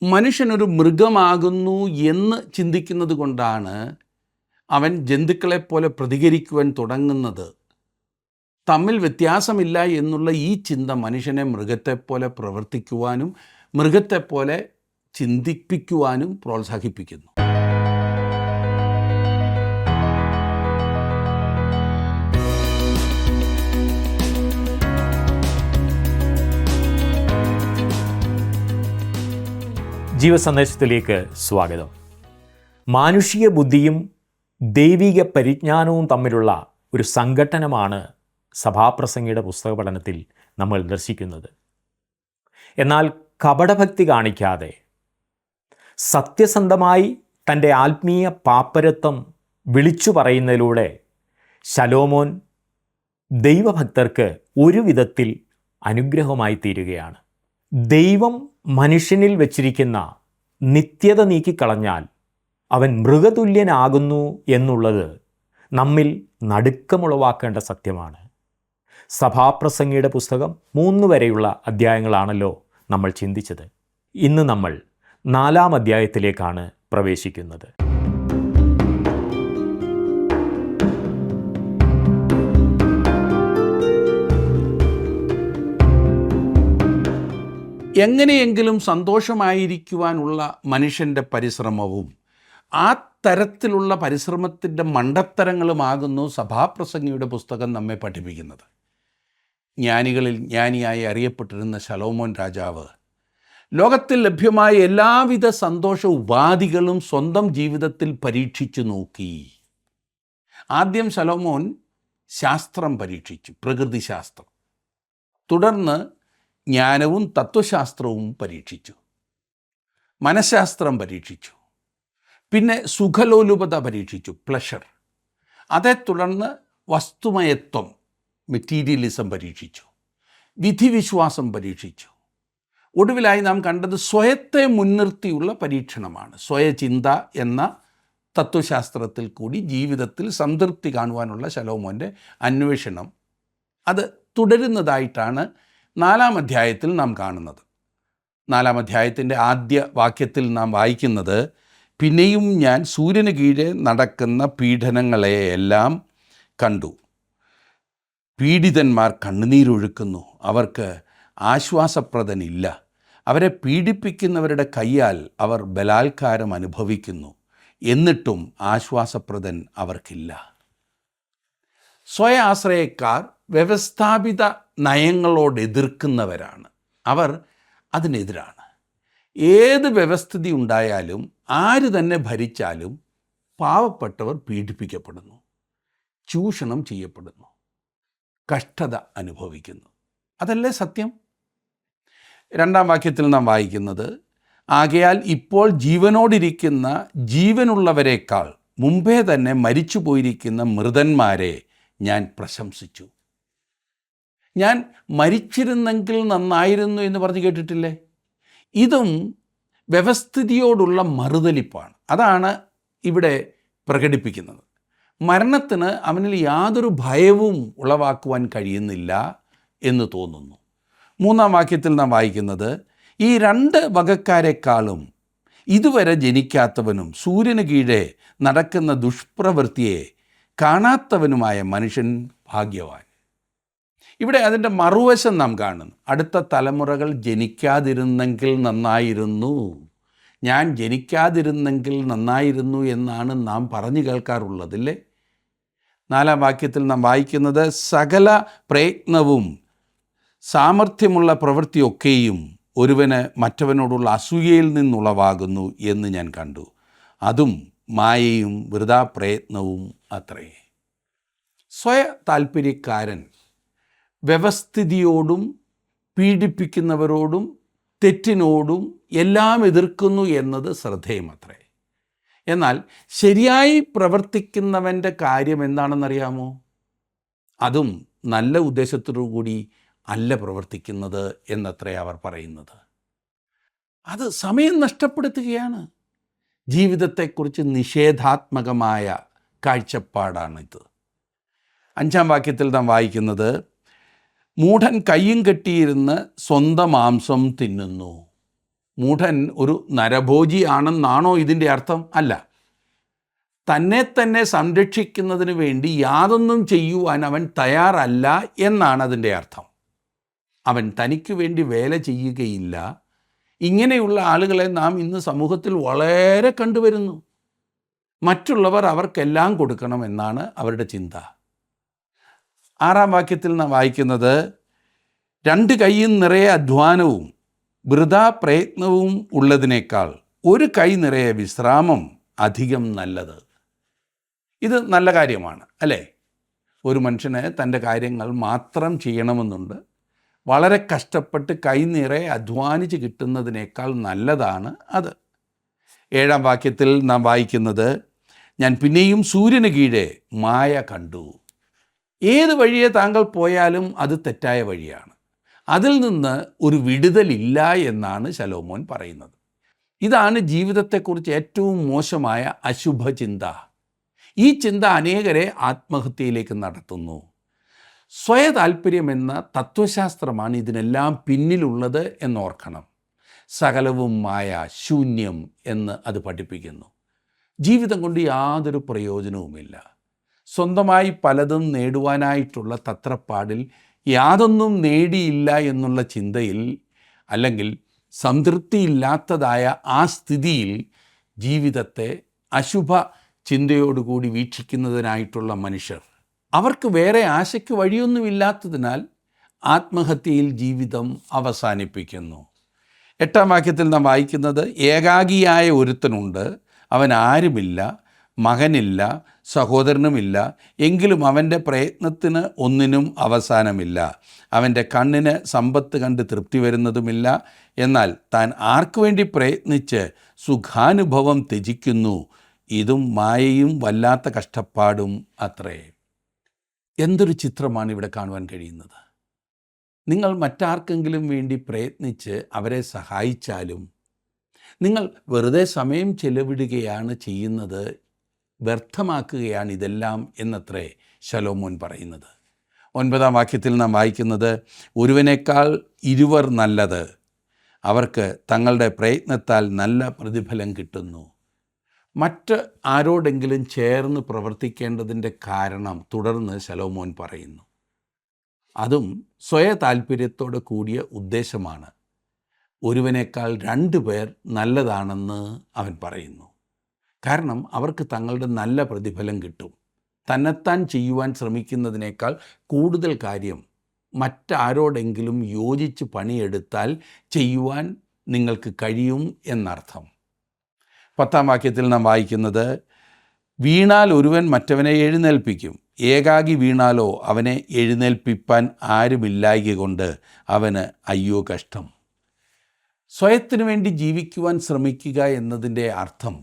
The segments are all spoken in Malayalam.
മനുഷ്യനൊരു മൃഗമാകുന്നു എന്ന് ചിന്തിക്കുന്നത് കൊണ്ടാണ് അവൻ ജന്തുക്കളെപ്പോലെ പ്രതികരിക്കുവാൻ തുടങ്ങുന്നത്. തമ്മിൽ വ്യത്യാസമില്ല എന്നുള്ള ഈ ചിന്ത മനുഷ്യനെ മൃഗത്തെപ്പോലെ പ്രവർത്തിക്കുവാനും മൃഗത്തെപ്പോലെ ചിന്തിപ്പിക്കുവാനും പ്രോത്സാഹിപ്പിക്കുന്നു. ജീവസന്ദേശത്തിലേക്ക് സ്വാഗതം. മാനുഷിക ബുദ്ധിയും ദൈവിക പരിജ്ഞാനവും തമ്മിലുള്ള ഒരു സംഘട്ടനമാണ് സഭാപ്രസംഗിയുടെ പുസ്തക പഠനത്തിൽ നമ്മൾ ദർശിക്കുന്നത്. എന്നാൽ കപടഭക്തി കാണിക്കാതെ സത്യസന്ധമായി തൻ്റെ ആത്മീയ പാപ്പരത്വം വിളിച്ചു പറയുന്നതിലൂടെ ശലോമോൻ ദൈവഭക്തർക്ക് ഒരു വിധത്തിൽ അനുഗ്രഹമായി തീരുകയാണ്. ദൈവം മനുഷ്യനിൽ വച്ചിരിക്കുന്ന നിത്യത നീക്കിക്കളഞ്ഞാൽ അവൻ മൃഗതുല്യനാകുന്നു എന്നുള്ളത് നമ്മിൽ നടുക്കമുളവാക്കേണ്ട സത്യമാണ്. സഭാപ്രസംഗിയുടെ പുസ്തകം 3 വരെയുള്ള അധ്യായങ്ങളാണല്ലോ നമ്മൾ ചിന്തിച്ചത്. ഇന്ന് നമ്മൾ 4-ാം അധ്യായത്തിലേക്കാണ് പ്രവേശിക്കുന്നത്. എങ്ങനെയെങ്കിലും സന്തോഷമായിരിക്കുവാനുള്ള മനുഷ്യൻ്റെ പരിശ്രമവും ആ തരത്തിലുള്ള പരിശ്രമത്തിൻ്റെ മണ്ടത്തരങ്ങളുമാകുന്നു സഭാപ്രസംഗിയുടെ പുസ്തകം നമ്മെ പഠിപ്പിക്കുന്നത്. ജ്ഞാനികളിൽ ജ്ഞാനിയായി അറിയപ്പെട്ടിരുന്ന ശലോമോൻ രാജാവ് ലോകത്തിൽ ലഭ്യമായ എല്ലാവിധ സന്തോഷ ഉപാധികളും സ്വന്തം ജീവിതത്തിൽ പരീക്ഷിച്ചു നോക്കി. ആദ്യം ശലോമോൻ ശാസ്ത്രം പരീക്ഷിച്ചു, പ്രകൃതിശാസ്ത്രം. തുടർന്ന് ജ്ഞാനവും തത്വശാസ്ത്രവും പരീക്ഷിച്ചു, മനഃശാസ്ത്രം പരീക്ഷിച്ചു, പിന്നെ സുഖലോലുപത പരീക്ഷിച്ചു, പ്ലഷർ. അതേ തുടർന്ന് വസ്തുമയത്വം, മെറ്റീരിയലിസം പരീക്ഷിച്ചു, വിധിവിശ്വാസം പരീക്ഷിച്ചു. ഒടുവിലായി നാം കണ്ടത് സ്വയത്തെ മുൻനിർത്തിയുള്ള പരീക്ഷണമാണ്. സ്വയചിന്ത എന്ന തത്വശാസ്ത്രത്തിൽ കൂടി ജീവിതത്തിൽ സംതൃപ്തി കാണുവാനുള്ള ശലോമോൻ്റെ അന്വേഷണം അത് തുടരുന്നതായിട്ടാണ് 4-ാം അധ്യായത്തിൽ നാം കാണുന്നത്. 4-ാം അധ്യായത്തിൻ്റെ ആദ്യ വാക്യത്തിൽ നാം വായിക്കുന്നത്, പിന്നെയും ഞാൻ സൂര്യന് കീഴെ നടക്കുന്ന പീഡനങ്ങളെയെല്ലാം കണ്ടു. പീഡിതന്മാർ കണ്ണുനീരൊഴുക്കുന്നു, അവർക്ക് ആശ്വാസപ്രദനില്ല. അവരെ പീഡിപ്പിക്കുന്നവരുടെ കയ്യാൽ അവർ ബലാത്കാരം അനുഭവിക്കുന്നു, എന്നിട്ടും ആശ്വാസപ്രദൻ അവർക്കില്ല. സ്വയ ആശ്രയക്കാർ വ്യവസ്ഥാപിത നയങ്ങളോട് എതിർക്കുന്നവരാണ്. അവർ അതിനെതിരാണ്. ഏത് വ്യവസ്ഥിതി ഉണ്ടായാലും ആര് തന്നെ ഭരിച്ചാലും പാവപ്പെട്ടവർ പീഡിപ്പിക്കപ്പെടുന്നു, ചൂഷണം ചെയ്യപ്പെടുന്നു, കഷ്ടത അനുഭവിക്കുന്നു. അതല്ലേ സത്യം? 2-ാം വാക്യത്തിൽ നാം വായിക്കുന്നത്, ആകയാൽ ഇപ്പോൾ ജീവനോടിരിക്കുന്ന ജീവനുള്ളവരെക്കാൾ മുമ്പേ തന്നെ മരിച്ചു പോയിരിക്കുന്ന മൃതന്മാരെ ഞാൻ പ്രശംസിച്ചു. ഞാൻ മരിച്ചിരുന്നെങ്കിൽ നന്നായിരുന്നു എന്ന് പറഞ്ഞ് കേട്ടിട്ടില്ലേ? ഇതും വ്യവസ്ഥിതിയോടുള്ള മറുതലിപ്പാണ്. അതാണ് ഇവിടെ പ്രകടിപ്പിക്കുന്നത്. മരണത്തിന് അവനിൽ യാതൊരു ഭയവും ഉളവാക്കുവാൻ കഴിയുന്നില്ല എന്ന് തോന്നുന്നു. 3-ാം വാക്യത്തിൽ നാം വായിക്കുന്നത്, ഈ 2 വകക്കാരെക്കാളും ഇതുവരെ ജനിക്കാത്തവനും സൂര്യന് കീഴെ നടക്കുന്ന ദുഷ്പ്രവൃത്തിയെ കാണാത്തവനുമായ മനുഷ്യൻ ഭാഗ്യവാൻ. ഇവിടെ അതിൻ്റെ മറുവശം നാം കാണുന്നു. അടുത്ത തലമുറകൾ ജനിക്കാതിരുന്നെങ്കിൽ നന്നായിരുന്നു, ഞാൻ ജനിക്കാതിരുന്നെങ്കിൽ നന്നായിരുന്നു എന്നാണ് നാം പറഞ്ഞു കേൾക്കാറുള്ളതില്ലേ? 4-ാം വാക്യത്തിൽ നാം വായിക്കുന്നത്, സകല പ്രയത്നവും സാമർഥ്യമുള്ള പ്രവൃത്തിയൊക്കെയും ഒരുവന് മറ്റവനോടുള്ള അസൂയയിൽ നിന്നുളവാകുന്നു എന്ന് ഞാൻ കണ്ടു. അതും മായയും വൃഥാ പ്രയത്നവും അത്രേ. സ്വയ താൽപ്പര്യക്കാരൻ വ്യവസ്ഥിതിയോടും പീഡിപ്പിക്കുന്നവരോടും തെറ്റിനോടും എല്ലാം എതിർക്കുന്നു എന്നത് ശ്രദ്ധേയമത്രേ. എന്നാൽ ശരിയായി പ്രവർത്തിക്കുന്നവൻ്റെ കാര്യം എന്താണെന്നറിയാമോ? അതും നല്ല ഉദ്ദേശത്തോടു കൂടി അല്ല പ്രവർത്തിക്കുന്നത് എന്നത്രേ അവർ പറയുന്നത്. അത് സമയം നഷ്ടപ്പെടുത്തുകയാണ്. ജീവിതത്തെക്കുറിച്ച് നിഷേധാത്മകമായ കാഴ്ചപ്പാടാണിത്. 5-ാം വാക്യത്തിൽ നാം വായിക്കുന്നത്, മൂഢൻ കയ്യും കെട്ടിയിരുന്ന് സ്വന്തം മാംസം തിന്നുന്നു. മൂഢൻ ഒരു നരഭോജിയാണെന്നാണോ ഇതിൻ്റെ അർത്ഥം? അല്ല. തന്നെ തന്നെ സംരക്ഷിക്കുന്നതിന് വേണ്ടി യാതൊന്നും ചെയ്യുവാൻ അവൻ തയ്യാറല്ല എന്നാണ് അതിൻ്റെ അർത്ഥം. അവൻ തനിക്ക് വേണ്ടി വേല ചെയ്യുകയില്ല. ഇങ്ങനെയുള്ള ആളുകളെ നാം ഇന്ന് സമൂഹത്തിൽ വളരെ കണ്ടുവരുന്നു. മറ്റുള്ളവർ അവർക്കെല്ലാം കൊടുക്കണമെന്നാണ് അവരുടെ ചിന്ത. 6-ാം വാക്യത്തിൽ നാം വായിക്കുന്നത്, 2 കൈയും നിറയെ അധ്വാനവും വൃഥാ പ്രയത്നവും ഉള്ളതിനേക്കാൾ 1 കൈ നിറയെ വിശ്രാമം അധികം നല്ലത്. ഇത് നല്ല കാര്യമാണ് അല്ലേ? ഒരു മനുഷ്യന് തൻ്റെ കാര്യങ്ങൾ മാത്രം ചെയ്യണമെന്നുണ്ട്. വളരെ കഷ്ടപ്പെട്ട് കൈ നിറയെ അധ്വാനിച്ച് കിട്ടുന്നതിനേക്കാൾ നല്ലതാണ് അത്. 7-ാം വാക്യത്തിൽ നാം വായിക്കുന്നത്, ഞാൻ പിന്നെയും സൂര്യന് കീഴെ മായ കണ്ടു. ഏത് വഴിയെ താങ്കൾ പോയാലും അത് തെറ്റായ വഴിയാണ്. അതിൽ നിന്ന് ഒരു വിടുതലില്ല എന്നാണ് ശലോമോൻ പറയുന്നത്. ഇതാണ് ജീവിതത്തെക്കുറിച്ച് ഏറ്റവും മോശമായ അശുഭചിന്ത. ഈ ചിന്ത അനേകരെ ആത്മഹത്യയിലേക്ക് നടത്തുന്നു. സ്വയതാൽപര്യമെന്ന തത്വശാസ്ത്രമാണ് ഇതിനെല്ലാം പിന്നിലുള്ളത് എന്നോർക്കണം. സകലവും മായ, ശൂന്യം എന്ന് അത് പഠിപ്പിക്കുന്നു. ജീവിതം കൊണ്ട് യാതൊരു പ്രയോജനവുമില്ല. സ്വന്തമായി പലതും നേടുവാനായിട്ടുള്ള തത്രപ്പാടിൽ യാതൊന്നും നേടിയില്ല എന്നുള്ള ചിന്തയിൽ, അല്ലെങ്കിൽ സംതൃപ്തിയില്ലാത്തതായ ആ സ്ഥിതിയിൽ ജീവിതത്തെ അശുഭ ചിന്തയോടുകൂടി വീക്ഷിക്കുന്നതിനായിട്ടുള്ള മനുഷ്യർ, അവർക്ക് വേറെ ആശയ്ക്ക് വഴിയൊന്നുമില്ലാത്തതിനാൽ ആത്മഹത്യയിൽ ജീവിതം അവസാനിപ്പിക്കുന്നു. 8-ാം വാക്യത്തിൽ നാം വായിക്കുന്നത്, ഏകാഗിയായ ഒരുത്തനുണ്ട്, അവൻ ആരുമില്ല, മകനില്ല, സഹോദരനുമില്ല, എങ്കിലും അവൻ്റെ പ്രയത്നത്തിന് ഒന്നിനും അവസാനമില്ല. അവൻ്റെ കണ്ണിന് സമ്പത്ത് കണ്ട് തൃപ്തി വരുന്നതുമില്ല. എന്നാൽ താൻ ആർക്കു വേണ്ടി പ്രയത്നിച്ച് സുഖാനുഭവം ത്യജിക്കുന്നു. ഇതും മായയും വല്ലാത്ത കഷ്ടപ്പാടും അത്രേ. എന്തൊരു ചിത്രമാണ് ഇവിടെ കാണുവാൻ കഴിയുന്നത്. നിങ്ങൾ മറ്റാർക്കെങ്കിലും വേണ്ടി പ്രയത്നിച്ച് അവരെ സഹായിച്ചാലും നിങ്ങൾ വെറുതെ സമയം ചെലവിടുകയാണ് ചെയ്യുന്നത്, വ്യർത്ഥമാക്കുകയാണ് ഇതെല്ലാം എന്നത്രേ ശലോമോൻ പറയുന്നത്. 9-ാം വാക്യത്തിൽ നാം വായിക്കുന്നത്, ഒരുവനേക്കാൾ 2 നല്ലത്, അവർക്ക് തങ്ങളുടെ പ്രയത്നത്താൽ നല്ല പ്രതിഫലം കിട്ടുന്നു. മറ്റ് ആരോടെങ്കിലും ചേർന്ന് പ്രവർത്തിക്കേണ്ടതിൻ്റെ കാരണം തുടർന്ന് ശലോമോൻ പറയുന്നു. അതും സ്വയ താൽപ്പര്യത്തോടെ കൂടിയ ഉദ്ദേശമാണ്. ഒരുവനേക്കാൾ 2 പേർ നല്ലതാണെന്ന് അവൻ പറയുന്നു. കാരണം അവർക്ക് തങ്ങളുടെ നല്ല പ്രതിഫലം കിട്ടും. തന്നെത്താൻ ചെയ്യുവാൻ ശ്രമിക്കുന്നതിനേക്കാൾ കൂടുതൽ കാര്യം മറ്റാരോടെങ്കിലും യോജിച്ച് പണിയെടുത്താൽ ചെയ്യുവാൻ നിങ്ങൾക്ക് കഴിയും എന്നർത്ഥം. 10-ാം വാക്യത്തിൽ നാം വായിക്കുന്നത്, വീണാൽ ഒരുവൻ മറ്റവനെ എഴുന്നേൽപ്പിക്കും, ഏകാഗി വീണാലോ അവനെ എഴുന്നേൽപ്പിപ്പാൻ ആരുമില്ലായ്ക കൊണ്ട് അവന് അയ്യോ കഷ്ടം. സ്വയത്തിനു വേണ്ടി ജീവിക്കുവാൻ ശ്രമിക്കുക എന്നതിൻ്റെ അർത്ഥം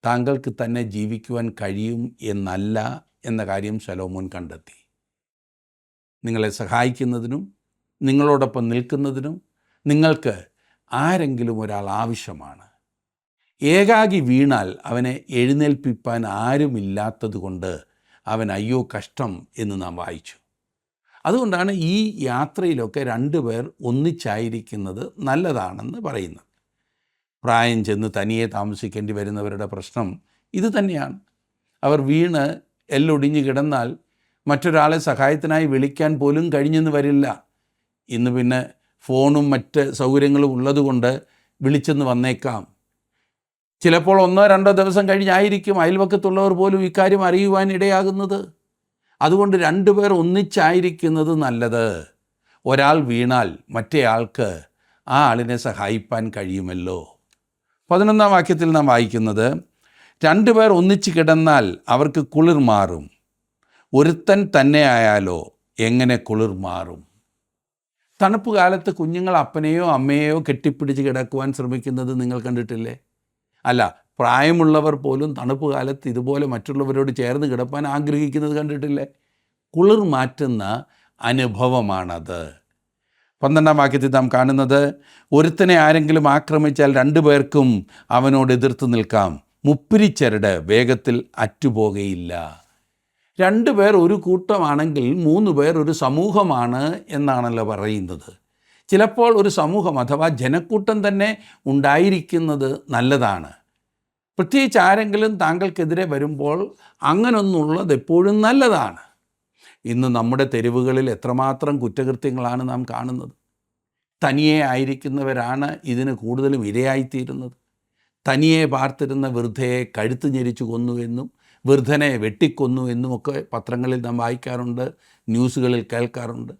താങ്കൾക്ക് തന്നെ ജീവിക്കുവാൻ കഴിയും എന്നല്ല എന്ന കാര്യം ശലോമോൻ കണ്ടെത്തി. നിങ്ങളെ സഹായിക്കുന്നതിനും നിങ്ങളോടൊപ്പം നിൽക്കുന്നതിനും നിങ്ങൾക്ക് ആരെങ്കിലും ഒരാൾ ആവശ്യമാണ്. ഏകാഗി വീണാൽ അവനെ എഴുന്നേൽപ്പിപ്പാൻ ആരുമില്ലാത്തതുകൊണ്ട് അവൻ അയ്യോ കഷ്ടം എന്ന് നാം വായിച്ചു. അതുകൊണ്ടാണ് ഈ യാത്രയിലൊക്കെ 2 പേർ ഒന്നിച്ചായിരിക്കുന്നത് നല്ലതാണെന്ന് പറയുന്നത്. പ്രായം ചെന്ന് തനിയെ താമസിക്കേണ്ടി വരുന്നവരുടെ പ്രശ്നം ഇത് തന്നെയാണ്. അവർ വീണ് എല്ലൊടിഞ്ഞ് കിടന്നാൽ മറ്റൊരാളെ സഹായത്തിനായി വിളിക്കാൻ പോലും കഴിഞ്ഞെന്ന് വരില്ല. ഇന്ന് പിന്നെ ഫോണും മറ്റ് സൗകര്യങ്ങളും ഉള്ളതുകൊണ്ട് വിളിച്ചെന്ന് വന്നേക്കാം. ചിലപ്പോൾ 1-2 ദിവസം കഴിഞ്ഞായിരിക്കും അയൽവക്കത്തുള്ളവർ പോലും ഇക്കാര്യം അറിയുവാൻ ഇടയാകുന്നത്. അതുകൊണ്ട് 2 പേർ ഒന്നിച്ചായിരിക്കുന്നത് നല്ലത്. ഒരാൾ വീണാൽ മറ്റേയാൾക്ക് ആ ആളിനെ സഹായിപ്പാൻ കഴിയുമല്ലോ. 11-ാം വാക്യത്തിൽ നാം വായിക്കുന്നത്, 2 പേർ ഒന്നിച്ച് കിടന്നാൽ അവർക്ക് കുളിർ മാറും, ഒരുത്തൻ തന്നെ ആയാലോ എങ്ങനെ കുളിർ മാറും. തണുപ്പ് കാലത്ത് കുഞ്ഞുങ്ങൾ അപ്പനെയോ അമ്മയെയോ കെട്ടിപ്പിടിച്ച് കിടക്കുവാൻ ശ്രമിക്കുന്നത് നിങ്ങൾ കണ്ടിട്ടില്ലേ? അല്ല, പ്രായമുള്ളവർ പോലും തണുപ്പ് കാലത്ത് ഇതുപോലെ മറ്റുള്ളവരോട് ചേർന്ന് കിടപ്പാൻ ആഗ്രഹിക്കുന്നത് കണ്ടിട്ടില്ലേ? കുളിർ മാറ്റുന്ന അനുഭവമാണത്. 12-ാം വാക്യത്തിൽ നാം കാണുന്നത്, ഒരുത്തനെ ആരെങ്കിലും ആക്രമിച്ചാൽ 2 പേർക്കും അവനോട് എതിർത്ത് നിൽക്കാം, മുപ്പിരിച്ചരട് വേഗത്തിൽ അറ്റുപോകയില്ല. 2 പേർ ഒരു കൂട്ടമാണെങ്കിൽ 3 പേർ ഒരു സമൂഹമാണ് എന്നാണല്ലോ പറയുന്നത്. ചിലപ്പോൾ ഒരു സമൂഹം അഥവാ ജനക്കൂട്ടം തന്നെ ഉണ്ടായിരിക്കുന്നത് നല്ലതാണ്. പ്രത്യേകിച്ച് ആരെങ്കിലും താങ്കൾക്കെതിരെ വരുമ്പോൾ അങ്ങനൊന്നുള്ളത് എപ്പോഴും നല്ലതാണ്. ഇന്ന് നമ്മുടെ തെരുവുകളിൽ എത്രമാത്രം കുറ്റകൃത്യങ്ങളാണ് നാം കാണുന്നത്. തനിയെ ആയിരിക്കുന്നവരാണ് ഇതിന് കൂടുതലും ഇരയായിത്തീരുന്നത്. തനിയെ പാർത്തിരുന്ന വൃദ്ധയെ കഴുത്ത് ഞെരിച്ചു കൊന്നുവെന്നും വൃദ്ധനെ വെട്ടിക്കൊന്നു എന്നുമൊക്കെ പത്രങ്ങളിൽ നാം വായിക്കാറുണ്ട്, ന്യൂസുകളിൽ കേൾക്കാറുണ്ട്.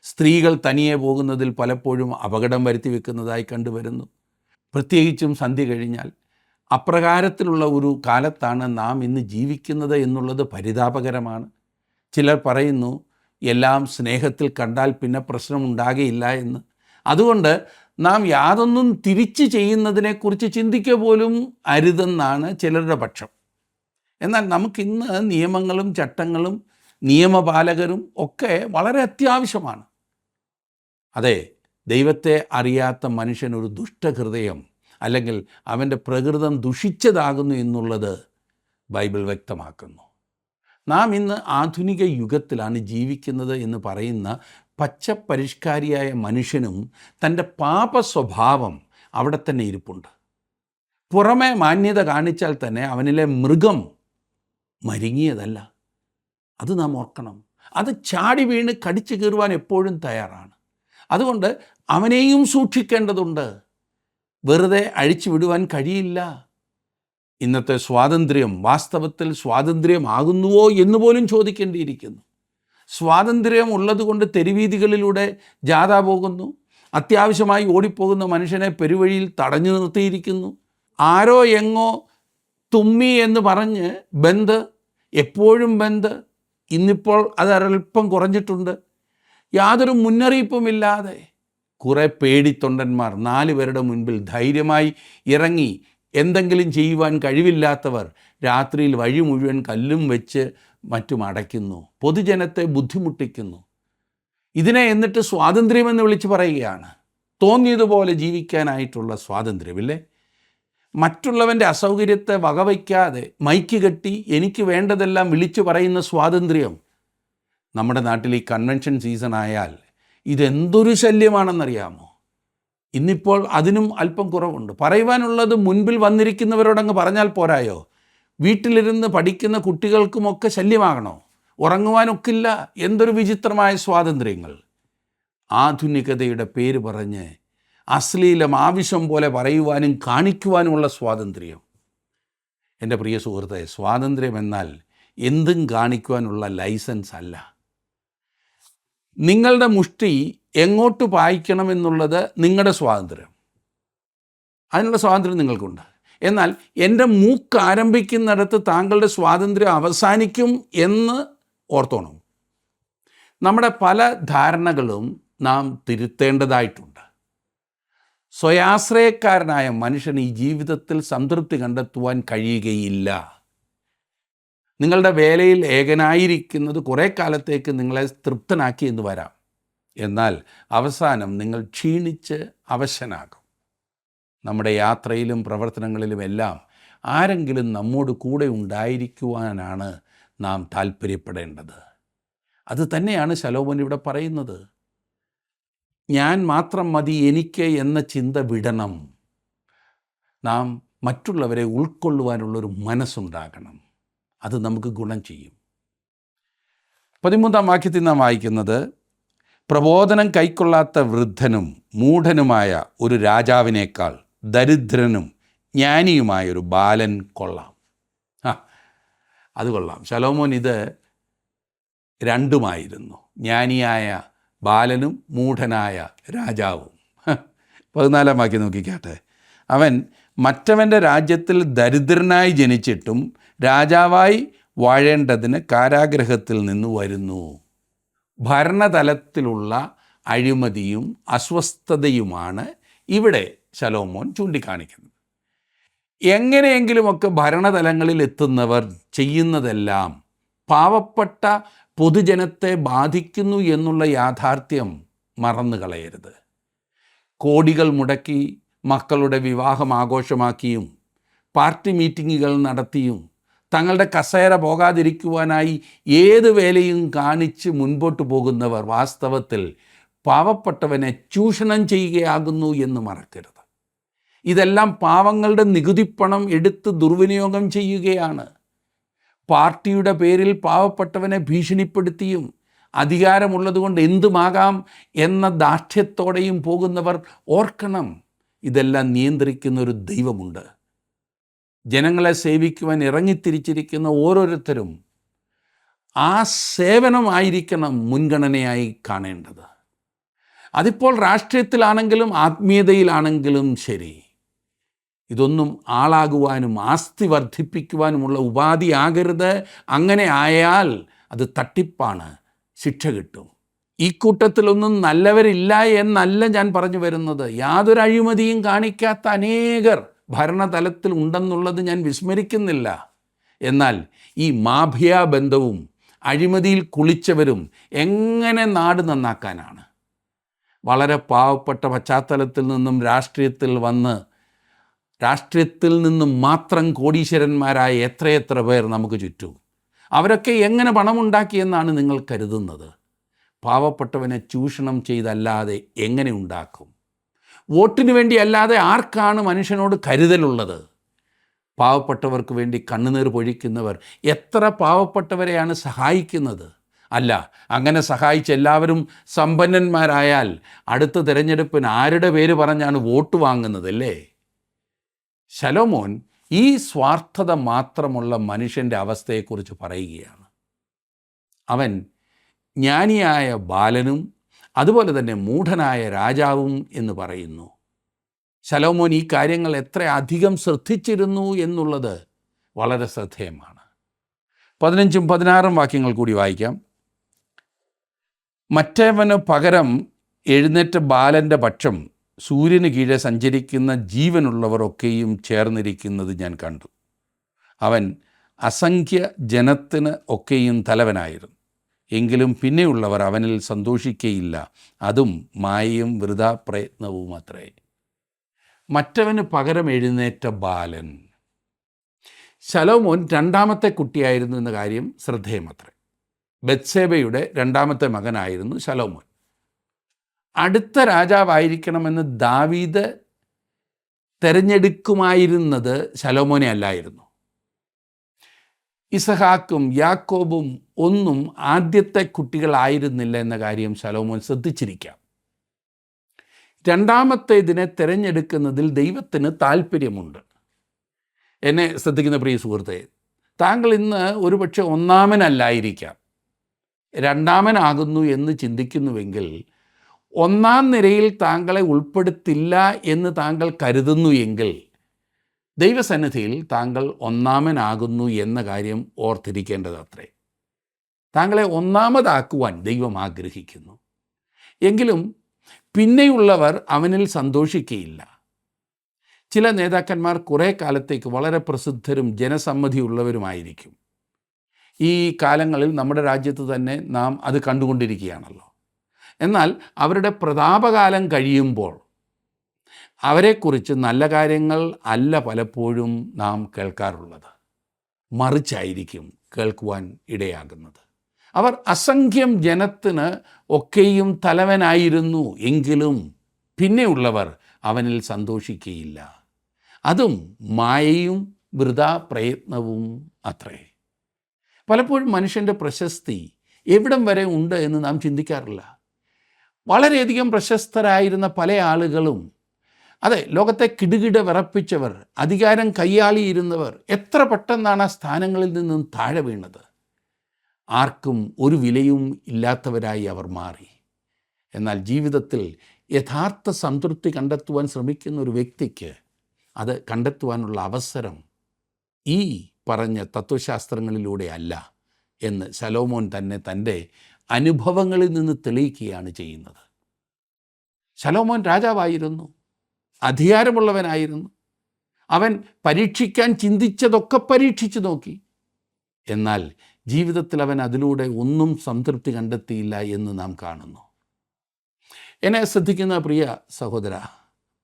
സ്ത്രീകൾ തനിയെ പോകുന്നതിൽ പലപ്പോഴും അപകടം വരുത്തി വെക്കുന്നതായി കണ്ടുവരുന്നു. പ്രത്യേകിച്ചും സന്ധ്യ കഴിഞ്ഞാൽ. അപ്രകാരത്തിലുള്ള ഒരു കാലത്താണ് നാം ഇന്ന് ജീവിക്കുന്നത് എന്നുള്ളത് പരിതാപകരമാണ്. ചിലർ പറയുന്നു എല്ലാം സ്നേഹത്തിൽ കണ്ടാൽ പിന്നെ പ്രശ്നമുണ്ടാകുകയില്ല എന്ന്. അതുകൊണ്ട് നാം യാതൊന്നും തിരിച്ച് ചെയ്യുന്നതിനെക്കുറിച്ച് ചിന്തിക്കുക പോലും അരുതെന്നാണ് ചിലരുടെ പക്ഷം. എന്നാൽ നമുക്കിന്ന് നിയമങ്ങളും ചട്ടങ്ങളും നിയമപാലകരും ഒക്കെ വളരെ അത്യാവശ്യമാണ്. അതെ, ദൈവത്തെ അറിയാത്ത മനുഷ്യനൊരു ദുഷ്ടഹൃദയം അല്ലെങ്കിൽ അവൻ്റെ പ്രകൃതം ദുഷിച്ചതാകുന്നു എന്നുള്ളത് ബൈബിൾ വ്യക്തമാക്കുന്നു. നാം ഇന്ന് ആധുനിക യുഗത്തിലാണ് ജീവിക്കുന്നത് എന്ന് പറയുന്ന പച്ചപ്പരിഷ്കാരിയായ മനുഷ്യനും തൻ്റെ പാപ സ്വഭാവം അവിടെ തന്നെ ഇരിപ്പുണ്ട്. പുറമെ മാന്യത കാണിച്ചാൽ തന്നെ അവനിലെ മൃഗം മരുങ്ങിയതല്ല. അത് നാം ഓർക്കണം. അത് ചാടി വീണ് കടിച്ചു കീറുവാൻ എപ്പോഴും തയ്യാറാണ്. അതുകൊണ്ട് അവനെയും സൂക്ഷിക്കേണ്ടതുണ്ട്. വെറുതെ അഴിച്ചു വിടുവാൻ കഴിയില്ല. ഇന്നത്തെ സ്വാതന്ത്ര്യം വാസ്തവത്തിൽ സ്വാതന്ത്ര്യമാകുന്നുവോ എന്ന് പോലും ചോദിക്കേണ്ടിയിരിക്കുന്നു. സ്വാതന്ത്ര്യം ഉള്ളതുകൊണ്ട് തെരുവീതികളിലൂടെ ജാഥ പോകുന്നു. അത്യാവശ്യമായി ഓടിപ്പോകുന്ന മനുഷ്യനെ പെരുവഴിയിൽ തടഞ്ഞു നിർത്തിയിരിക്കുന്നു. ആരോ എങ്ങോ തുമ്മി എന്ന് പറഞ്ഞ് ബന്ദ്, എപ്പോഴും ബന്ദ്. ഇന്നിപ്പോൾ അതൊരൽപ്പം കുറഞ്ഞിട്ടുണ്ട്. യാതൊരു മുന്നറിയിപ്പുമില്ലാതെ കുറേ പേടിത്തൊണ്ടന്മാർ 4 പേരുടെ മുൻപിൽ ധൈര്യമായി ഇറങ്ങി എന്തെങ്കിലും ചെയ്യുവാൻ കഴിവില്ലാത്തവർ രാത്രിയിൽ വഴി മുഴുവൻ കല്ലും വെച്ച് മറ്റും അടയ്ക്കുന്നു, പൊതുജനത്തെ ബുദ്ധിമുട്ടിക്കുന്നു. ഇതിനെ എന്നിട്ട് സ്വാതന്ത്ര്യമെന്ന് വിളിച്ച് പറയുകയാണ്. തോന്നിയതുപോലെ ജീവിക്കാനായിട്ടുള്ള സ്വാതന്ത്ര്യമില്ലേ? മറ്റുള്ളവൻ്റെ അസൗകര്യത്തെ വകവയ്ക്കാതെ മൈക്ക് കെട്ടി എനിക്ക് വേണ്ടതെല്ലാം വിളിച്ചു പറയുന്ന സ്വാതന്ത്ര്യം. നമ്മുടെ നാട്ടിൽ ഈ കൺവെൻഷൻ സീസൺ ആയാൽ ഇതെന്തൊരു ശല്യമാണെന്നറിയാമോ? ഇന്നിപ്പോൾ അതിനും അല്പം കുറവുണ്ട്. പറയുവാനുള്ളത് മുൻപിൽ വന്നിരിക്കുന്നവരോടങ്ങ് പറഞ്ഞാൽ പോരായോ? വീട്ടിലിരുന്ന് പഠിക്കുന്ന കുട്ടികൾക്കുമൊക്കെ ശല്യമാകണോ? ഉറങ്ങുവാനൊക്കില്ല. എന്തൊരു വിചിത്രമായ സ്വാതന്ത്ര്യങ്ങൾ! ആധുനികതയുടെ പേര് പറഞ്ഞ് അശ്ലീലം ആവശ്യം പോലെ പറയുവാനും കാണിക്കുവാനുമുള്ള സ്വാതന്ത്ര്യം. എൻ്റെ പ്രിയ സുഹൃത്തെ, സ്വാതന്ത്ര്യം എന്നാൽ എന്തും കാണിക്കുവാനുള്ള ലൈസൻസ് അല്ല. നിങ്ങളുടെ മുഷ്ടി എങ്ങോട്ട് പായിക്കണമെന്നുള്ളത് നിങ്ങളുടെ സ്വാതന്ത്ര്യം. അതിനുള്ള സ്വാതന്ത്ര്യം നിങ്ങൾക്കുണ്ട്. എന്നാൽ എൻ്റെ മൂക്ക് ആരംഭിക്കുന്നിടത്ത് താങ്കളുടെ സ്വാതന്ത്ര്യം അവസാനിക്കും എന്ന് ഓർത്തോണം. നമ്മുടെ പല ധാരണകളും നാം തിരുത്തേണ്ടതായിട്ടുണ്ട്. സ്വയാശ്രയക്കാരനായ മനുഷ്യന് ഈ ജീവിതത്തിൽ സംതൃപ്തി കണ്ടെത്തുവാൻ കഴിയുകയില്ല. നിങ്ങളുടെ വേലയിൽ ഏകനായിരിക്കുന്നത് കുറേ കാലത്തേക്ക് നിങ്ങളെ തൃപ്തനാക്കി എന്ന് വരാം. എന്നാൽ അവസാനം നിങ്ങൾ ക്ഷീണിച്ച് അവശനാകും. നമ്മുടെ യാത്രയിലും പ്രവർത്തനങ്ങളിലുമെല്ലാം ആരെങ്കിലും നമ്മോട് കൂടെ ഉണ്ടായിരിക്കുവാനാണ് നാം താല്പര്യപ്പെടേണ്ടത്. അത് തന്നെയാണ് ശലോമോൻ ഇവിടെ പറയുന്നത്. ഞാൻ മാത്രം മതി എനിക്ക് എന്ന ചിന്ത വിടണം. നാം മറ്റുള്ളവരെ ഉൾക്കൊള്ളുവാനുള്ളൊരു മനസ്സുണ്ടാകണം. അത് നമുക്ക് ഗുണം ചെയ്യും. 13-ാം വാക്യത്തിൽ നാം വായിക്കുന്നത്, പ്രബോധനം കൈക്കൊള്ളാത്ത വൃദ്ധനും മൂഢനുമായ ഒരു രാജാവിനേക്കാൾ ദരിദ്രനും ജ്ഞാനിയുമായൊരു ബാലൻ കൊള്ളാം. അത് കൊള്ളാം. ശലോമോൻ ഇത് രണ്ടുമായിരുന്നു. ജ്ഞാനിയായ ബാലനും മൂഢനായ രാജാവും. 14-ാം വാക്യം നോക്കിക്കാട്ടെ. അവൻ മറ്റവൻ്റെ രാജ്യത്തിൽ ദരിദ്രനായി ജനിച്ചിട്ടും രാജാവായി വാഴേണ്ടതിന് കാരാഗൃഹത്തിൽ നിന്ന് വരുന്നു. ഭരണതലത്തിലുള്ള അഴിമതിയും അസ്വസ്ഥതയുമാണ് ഇവിടെ ശലോമോൻ ചൂണ്ടിക്കാണിക്കുന്നത്. എങ്ങനെയെങ്കിലുമൊക്കെ ഭരണതലങ്ങളിൽ എത്തുന്നവർ ചെയ്യുന്നതെല്ലാം പാവപ്പെട്ട പൊതുജനത്തെ ബാധിക്കുന്നു എന്നുള്ള യാഥാർത്ഥ്യം മറന്നു കളയരുത്. കോടികൾ മുടക്കി മക്കളുടെ വിവാഹം ആഘോഷമാക്കിയും പാർട്ടി മീറ്റിങ്ങുകൾ നടത്തിയും തങ്ങളുടെ കസേര പോകാതിരിക്കുവാനായി ഏത് വേലയും കാണിച്ച് മുൻപോട്ട് പോകുന്നവർ വാസ്തവത്തിൽ പാവപ്പെട്ടവനെ ചൂഷണം ചെയ്യുകയാകുന്നു എന്ന് മറക്കരുത്. ഇതെല്ലാം പാവങ്ങളുടെ നികുതിപ്പണം എടുത്ത് ദുർവിനിയോഗം ചെയ്യുകയാണ്. പാർട്ടിയുടെ പേരിൽ പാവപ്പെട്ടവനെ ഭീഷണിപ്പെടുത്തിയും അധികാരമുള്ളതുകൊണ്ട് എന്തുമാകാം എന്ന ദാർഢ്യത്തോടെയും പോകുന്നവർ ഓർക്കണം, ഇതെല്ലാം നിയന്ത്രിക്കുന്ന ഒരു ദൈവമുണ്ട്. ജനങ്ങളെ സേവിക്കുവാൻ ഇറങ്ങിത്തിരിച്ചിരിക്കുന്ന ഓരോരുത്തരും ആ സേവനമായിരിക്കണം മുൻഗണനയായി കാണേണ്ടത്. അതിപ്പോൾ രാഷ്ട്രീയത്തിലാണെങ്കിലും ആത്മീയതയിലാണെങ്കിലും ശരി. ഇതൊന്നും ആളാകുവാനും ആസ്തി വർദ്ധിപ്പിക്കുവാനുമുള്ള ഉപാധിയാകരുത്. അങ്ങനെ ആയാൽ അത് തട്ടിപ്പാണ്, ശിക്ഷ കിട്ടും. ഈ കൂട്ടത്തിലൊന്നും നല്ലവരില്ല എന്നല്ല ഞാൻ പറഞ്ഞു വരുന്നത്. യാതൊരു അഴിമതിയും കാണിക്കാത്ത അനേകർ ഭരണതലത്തിൽ ഉണ്ടെന്നുള്ളത് ഞാൻ വിസ്മരിക്കുന്നില്ല. എന്നാൽ ഈ മാഫിയ ബന്ധവും അഴിമതിയിൽ കുളിച്ചവരും എങ്ങനെ നാട് നന്നാക്കാനാണ്? വളരെ പാവപ്പെട്ട പശ്ചാത്തലത്തിൽ നിന്നും രാഷ്ട്രീയത്തിൽ നിന്നും മാത്രം കോടീശ്വരന്മാരായ എത്രയെത്ര പേർ നമുക്ക് ചുറ്റും. അവരൊക്കെ എങ്ങനെ പണമുണ്ടാക്കിയെന്നാണ് നിങ്ങൾ കരുതുന്നത്? പാവപ്പെട്ടവനെ ചൂഷണം ചെയ്തല്ലാതെ എങ്ങനെ ഉണ്ടാക്കും? വോട്ടിന് വേണ്ടി അല്ലാതെ ആർക്കാണ് മനുഷ്യനോട് കരുതലുള്ളത്? പാവപ്പെട്ടവർക്ക് വേണ്ടി കണ്ണുനീർ പൊഴിക്കുന്നവർ എത്ര പാവപ്പെട്ടവരെയാണ് സഹായിക്കുന്നത്? അല്ല, അങ്ങനെ സഹായിച്ച് എല്ലാവരും സമ്പന്നന്മാരായാൽ അടുത്ത തിരഞ്ഞെടുപ്പിന് ആരുടെ പേര് പറഞ്ഞാണ് വോട്ട് വാങ്ങുന്നതല്ലേ? ശലോമോൻ ഈ സ്വാർത്ഥത മാത്രമുള്ള മനുഷ്യൻ്റെ അവസ്ഥയെക്കുറിച്ച് പറയുകയാണ്. അവൻ ജ്ഞാനിയായ ബാലനും അതുപോലെ തന്നെ മൂഢനായ രാജാവും എന്ന് പറയുന്നു. ശലോമോൻ ഈ കാര്യങ്ങൾ എത്ര അധികം ശ്രദ്ധിച്ചിരുന്നു എന്നുള്ളത് വളരെ ശ്രദ്ധേയമാണ്. 15ഉം 16ഉം വാക്യങ്ങൾ കൂടി വായിക്കാം. മറ്റവന് പകരം എഴുന്നേറ്റ ബാലൻ്റെ പക്ഷം സൂര്യന് കീഴെ സഞ്ചരിക്കുന്ന ജീവനുള്ളവരൊക്കെയും ചേർന്നിരിക്കുന്നത് ഞാൻ കണ്ടു. അവൻ അസംഖ്യ ജനത്തിന് ഒക്കെയും തലവനായിരുന്നു. എങ്കിലും പിന്നെയുള്ളവർ അവനിൽ സന്തോഷിക്കയില്ല. അതും മായയും വൃഥാ പ്രയത്നവും അത്രേ. മറ്റവന് പകരം എഴുന്നേറ്റ ബാലൻ. ശലോമോൻ രണ്ടാമത്തെ കുട്ടിയായിരുന്നു എന്ന കാര്യം ശ്രദ്ധേയമത്രേ. ബത്ശേബയുടെ രണ്ടാമത്തെ മകനായിരുന്നു ശലോമോൻ. അടുത്ത രാജാവായിരിക്കണമെന്ന് ദാവീദ് തിരഞ്ഞെടുക്കുമായിരുന്നത് ശലോമോനെ അല്ലായിരുന്നു. ഇസഹാക്കും യാക്കോബും ഒന്നും ആദ്യത്തെ കുട്ടികളായിരുന്നില്ല എന്ന കാര്യം ശലോമോൻ ശ്രദ്ധിച്ചിരിക്കാം. രണ്ടാമത്തേതിനെ തിരഞ്ഞെടുക്കുന്നതിൽ ദൈവത്തിന് താല്പര്യമുണ്ട്. എന്നെ ശ്രദ്ധിക്കുന്ന പ്രിയ സുഹൃത്തെ, താങ്കൾ ഇന്ന് ഒരുപക്ഷെ ഒന്നാമനല്ലായിരിക്കാം, രണ്ടാമനാകുന്നു എന്ന് ചിന്തിക്കുന്നുവെങ്കിൽ ഒന്നാം നിരയിൽ താങ്കളെ ഉൾപ്പെടുത്തില്ല എന്ന് താങ്കൾ കരുതുന്നു എങ്കിൽ ദൈവസന്നിധിയിൽ താങ്കൾ ഒന്നാമനാകുന്നു എന്ന കാര്യം ഓർത്തിരിക്കേണ്ടതത്രേ. താങ്കളെ ഒന്നാമതാക്കുവാൻ ദൈവം ആഗ്രഹിക്കുന്നു. എങ്കിലും പിന്നെയുള്ളവർ അവനിൽ സന്തോഷിക്കുകയില്ല. ചില നേതാക്കന്മാർ കുറേ കാലത്തേക്ക് വളരെ പ്രസിദ്ധരും ജനസമ്മതിയുള്ളവരുമായിരിക്കും. ഈ കാലങ്ങളിൽ നമ്മുടെ രാജ്യത്ത് തന്നെ നാം അത് കണ്ടുകൊണ്ടിരിക്കുകയാണല്ലോ. എന്നാൽ അവരുടെ പ്രതാപകാലം കഴിയുമ്പോൾ അവരെക്കുറിച്ച് നല്ല കാര്യങ്ങൾ അല്ല പലപ്പോഴും നാം കേൾക്കാറുള്ളത്, മറിച്ചായിരിക്കും കേൾക്കുവാൻ ഇടയാകുന്നത്. അവർ അസംഖ്യം ജനത്തിന് ഒക്കെയും തലവനായിരുന്നു. എങ്കിലും പിന്നെയുള്ളവർ അവനിൽ സന്തോഷിക്കുകയില്ല. അതും മായയും വൃഥാ പ്രയത്നവും അത്രേ. പലപ്പോഴും മനുഷ്യൻ്റെ പ്രശസ്തി എവിടം വരെ ഉണ്ട് എന്ന് നാം ചിന്തിക്കാറില്ല. വളരെയധികം പ്രശസ്തരായിരുന്ന പല ആളുകളും, അതെ, ലോകത്തെ കിടുകിട വിറപ്പിച്ചവർ, അധികാരം കയ്യാളിയിരുന്നവർ എത്ര പെട്ടെന്നാണ് ആ സ്ഥാനങ്ങളിൽ നിന്നും താഴെ വീണത്. ആർക്കും ഒരു വിലയും ഇല്ലാത്തവരായി അവർ മാറി. എന്നാൽ ജീവിതത്തിൽ യഥാർത്ഥ സംതൃപ്തി കണ്ടെത്തുവാൻ ശ്രമിക്കുന്ന ഒരു വ്യക്തിക്ക് അത് കണ്ടെത്തുവാനുള്ള അവസരം ഈ പറഞ്ഞ തത്വശാസ്ത്രങ്ങളിലൂടെ അല്ല എന്ന് ശലോമോൻ തന്നെ തൻ്റെ അനുഭവങ്ങളിൽ നിന്ന് തെളിയിക്കുകയാണ് ചെയ്യുന്നത്. ശലോമോൻ രാജാവായിരുന്നു, അധികാരമുള്ളവനായിരുന്നു. അവൻ പരീക്ഷിക്കാൻ ചിന്തിച്ചതൊക്കെ പരീക്ഷിച്ചു നോക്കി. എന്നാൽ ജീവിതത്തിൽ അവൻ അതിലൂടെ ഒന്നും സംതൃപ്തി കണ്ടെത്തിയില്ല എന്ന് നാം കാണുന്നു. എന്നെ ശ്രദ്ധിക്കുന്ന പ്രിയ സഹോദര,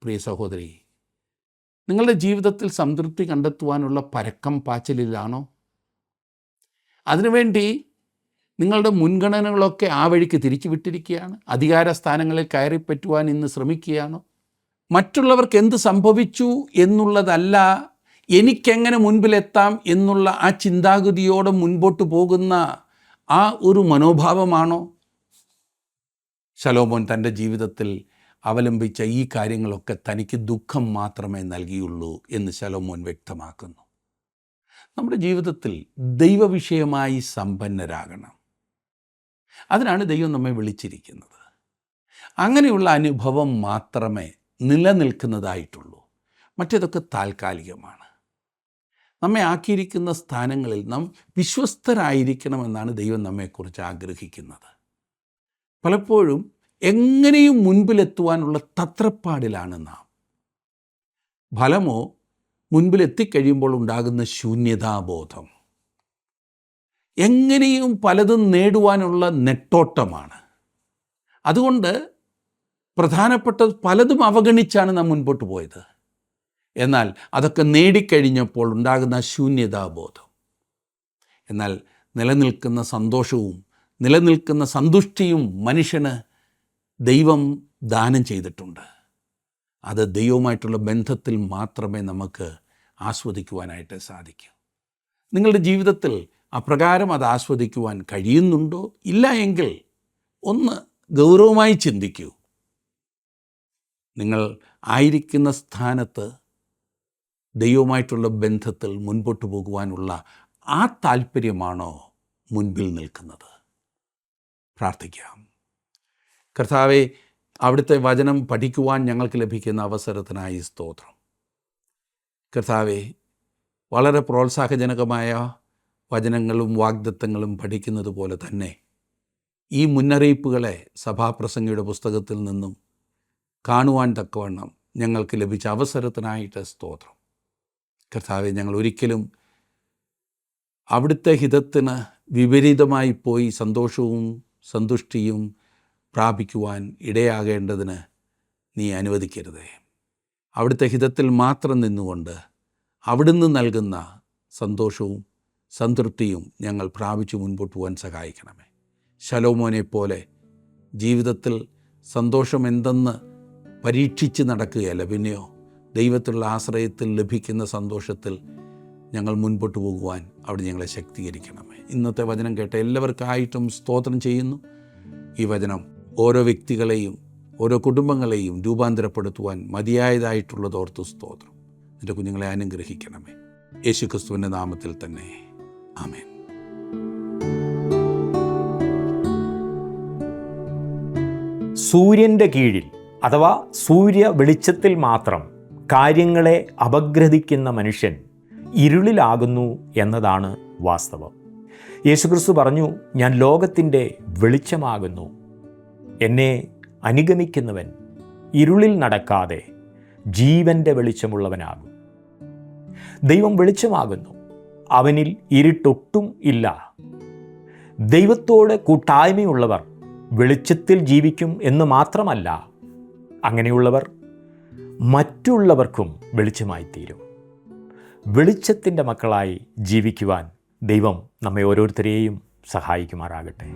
പ്രിയ സഹോദരി, നിങ്ങളുടെ ജീവിതത്തിൽ സംതൃപ്തി കണ്ടെത്തുവാനുള്ള പരക്കം പാച്ചിലിലാണോ? അതിനുവേണ്ടി നിങ്ങളുടെ മുൻഗണനകളൊക്കെ ആ വഴിക്ക് തിരിച്ചു വിട്ടിരിക്കുകയാണ്? അധികാര സ്ഥാനങ്ങളിൽ കയറിപ്പറ്റുവാൻ ഇന്ന് ശ്രമിക്കുകയാണോ? മറ്റുള്ളവർക്ക് എന്ത് സംഭവിച്ചു എന്നുള്ളതല്ല, എനിക്കെങ്ങനെ മുൻപിലെത്താം എന്നുള്ള ആ ചിന്താഗതിയോടെ മുൻപോട്ട് പോകുന്ന ആ ഒരു മനോഭാവമാണോ? ശലോമോൻ തൻ്റെ ജീവിതത്തിൽ അവലംബിച്ച ഈ കാര്യങ്ങളൊക്കെ തനിക്ക് ദുഃഖം മാത്രമേ നൽകിയുള്ളൂ എന്ന് ശലോമോൻ വ്യക്തമാക്കുന്നു. നമ്മുടെ ജീവിതത്തിൽ ദൈവവിഷയമായി സമ്പന്നരാകണം. അതിനാണ് ദൈവം നമ്മെ വിളിച്ചിരിക്കുന്നത്. അങ്ങനെയുള്ള അനുഭവം മാത്രമേ നിലനിൽക്കുന്നതായിട്ടുള്ളൂ. മറ്റേതൊക്കെ താൽക്കാലികമാണ്. നമ്മെ ആക്കിയിരിക്കുന്ന സ്ഥാനങ്ങളിൽ നാം വിശ്വസ്തരായിരിക്കണമെന്നാണ് ദൈവം നമ്മെക്കുറിച്ച് ആഗ്രഹിക്കുന്നത്. പലപ്പോഴും എങ്ങനെയും മുൻപിലെത്തുവാനുള്ള തത്രപ്പാടിലാണ് നാം. ഫലമോ മുൻപിലെത്തിക്കഴിയുമ്പോൾ ഉണ്ടാകുന്ന ശൂന്യതാബോധം. എങ്ങനെയും പലതും നേടുവാനുള്ള നെട്ടോട്ടമാണ്. അതുകൊണ്ട് പ്രധാനപ്പെട്ട പലതും അവഗണിച്ചാണ് നാം മുൻപോട്ട് പോയത്. എന്നാൽ അതൊക്കെ നേടിക്കഴിഞ്ഞപ്പോൾ ഉണ്ടാകുന്ന ശൂന്യതാബോധം. എന്നാൽ നിലനിൽക്കുന്ന സന്തോഷവും നിലനിൽക്കുന്ന സന്തുഷ്ടിയും മനുഷ്യന് ദൈവം ദാനം ചെയ്തിട്ടുണ്ട്. അത് ദൈവവുമായിട്ടുള്ള ബന്ധത്തിൽ മാത്രമേ നമുക്ക് ആസ്വദിക്കുവാനായിട്ട് സാധിക്കൂ. നിങ്ങളുടെ ജീവിതത്തിൽ അപ്രകാരം അത് ആസ്വദിക്കുവാൻ കഴിയുന്നുണ്ടോ? ഇല്ല എങ്കിൽ ഒന്ന് ഗൗരവമായി ചിന്തിക്കൂ. നിങ്ങൾ ആയിരിക്കുന്ന സ്ഥാനത്ത് ദൈവവുമായിട്ടുള്ള ബന്ധത്തിൽ മുൻപോട്ട് പോകുവാനുള്ള ആ താല്പര്യമാണോ മുൻപിൽ നിൽക്കുന്നത്? പ്രാർത്ഥിക്കാം. കർത്താവേ, അവിടുത്തെ വചനം പഠിക്കുവാൻ ഞങ്ങൾക്ക് ലഭിക്കുന്ന അവസരത്തിനായി സ്തോത്രം. കർത്താവേ, വളരെ പ്രോത്സാഹജനകമായ വചനങ്ങളും വാഗ്ദത്തങ്ങളും പഠിക്കുന്നത് പോലെ തന്നെ ഈ മുന്നറിയിപ്പുകളെ സഭാപ്രസംഗിയുടെ പുസ്തകത്തിൽ നിന്നും കാണുവാൻ തക്കവണ്ണം ഞങ്ങൾക്ക് ലഭിച്ച അവസരത്തിനായിട്ട് സ്തോത്രം. കർത്താവെ, ഞങ്ങൾ ഒരിക്കലും അവിടുത്തെ ഹിതത്തിന് വിപരീതമായി പോയി സന്തോഷവും സന്തുഷ്ടിയും പ്രാപിക്കുവാൻ ഇടയാകേണ്ടതിന് നീ അനുവദിക്കരുതേ. അവിടുത്തെ ഹിതത്തിൽ മാത്രം നിന്നുകൊണ്ട് അവിടുന്ന് നൽകുന്ന സന്തോഷവും സംതൃപ്തിയും ഞങ്ങൾ പ്രാപിച്ചു മുൻപോട്ട് പോകാൻ സഹായിക്കണമേ. ശലോമോനെ പോലെ ജീവിതത്തിൽ സന്തോഷം എന്തെന്ന് പരീക്ഷിച്ച് നടക്കുകയല്ല, പിന്നെയോ ദൈവത്തിലുള്ള ആശ്രയത്തിൽ ലഭിക്കുന്ന സന്തോഷത്തിൽ ഞങ്ങൾ മുൻപോട്ട് പോകുവാൻ അവിടെ ഞങ്ങളെ ശക്തീകരിക്കണമേ. ഇന്നത്തെ വചനം കേട്ട എല്ലാവർക്കായിട്ടും സ്തോത്രം ചെയ്യുന്നു. ഈ വചനം ഓരോ വ്യക്തികളെയും ഓരോ കുടുംബങ്ങളെയും രൂപാന്തരപ്പെടുത്തുവാൻ മതിയായതായിട്ടുള്ളതോർത്ത് സ്തോത്രം. എൻ്റെ കുഞ്ഞുങ്ങളെ അനുഗ്രഹിക്കണമേ. യേശുക്രിസ്തുവിൻ്റെ നാമത്തിൽ തന്നെ. ആമേൻ. സൂര്യൻ്റെ കീഴിൽ അഥവാ സൂര്യ വെളിച്ചത്തിൽ മാത്രം കാര്യങ്ങളെ അപഗ്രഥിക്കുന്ന മനുഷ്യൻ ഇരുളിലാകുന്നു എന്നതാണ് വാസ്തവം. യേശുക്രിസ്തു പറഞ്ഞു, ഞാൻ ലോകത്തിൻ്റെ വെളിച്ചമാകുന്നു. എന്നെ അനുഗമിക്കുന്നവൻ ഇരുളിൽ നടക്കാതെ ജീവൻ്റെ വെളിച്ചമുള്ളവനാകും. ദൈവം വെളിച്ചമാകുന്നു, അവനിൽ ഇരുട്ടൊട്ടും ഇല്ല. ദൈവത്തോട് കൂട്ടായ്മയുള്ളവർ വെളിച്ചത്തിൽ ജീവിക്കും എന്ന് മാത്രമല്ല, അങ്ങനെയുള്ളവർ മറ്റുള്ളവർക്കും വെളിച്ചമായിത്തീരും. വെളിച്ചത്തിൻ്റെ മക്കളായി ജീവിക്കുവാൻ ദൈവം നമ്മെ ഓരോരുത്തരെയും സഹായിക്കുമാറാകട്ടെ.